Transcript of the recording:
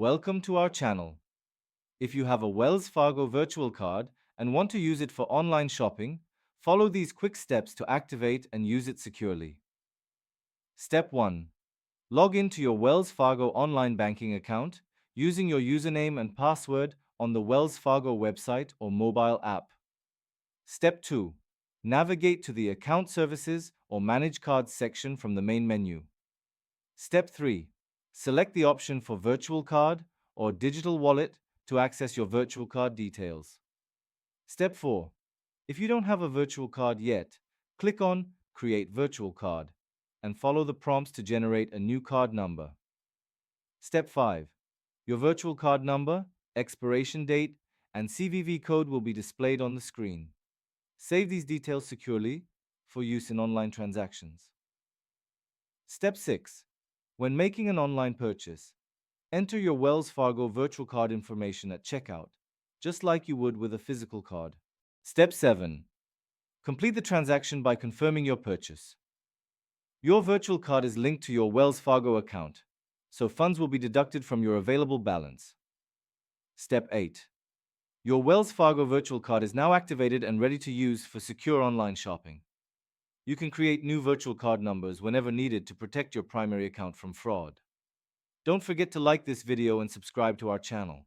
Welcome to our channel. If you have a Wells Fargo virtual card and want to use it for online shopping, follow these quick steps to activate and use it securely. Step 1. Log into your Wells Fargo online banking account using your username and password on the Wells Fargo website or mobile app. Step 2. Navigate to the Account Services or Manage Cards section from the main menu. Step 3. Select the option for Virtual Card or Digital Wallet to access your virtual card details. Step 4. If you don't have a virtual card yet, click on Create Virtual Card and follow the prompts to generate a new card number. Step 5. Your virtual card number, expiration date, and CVV code will be displayed on the screen. Save these details securely for use in online transactions. Step 6. When making an online purchase, enter your Wells Fargo virtual card information at checkout, just like you would with a physical card. Step 7. Complete the transaction by confirming your purchase. Your virtual card is linked to your Wells Fargo account, so funds will be deducted from your available balance. Step 8. Your Wells Fargo virtual card is now activated and ready to use for secure online shopping. You can create new virtual card numbers whenever needed to protect your primary account from fraud. Don't forget to like this video and subscribe to our channel.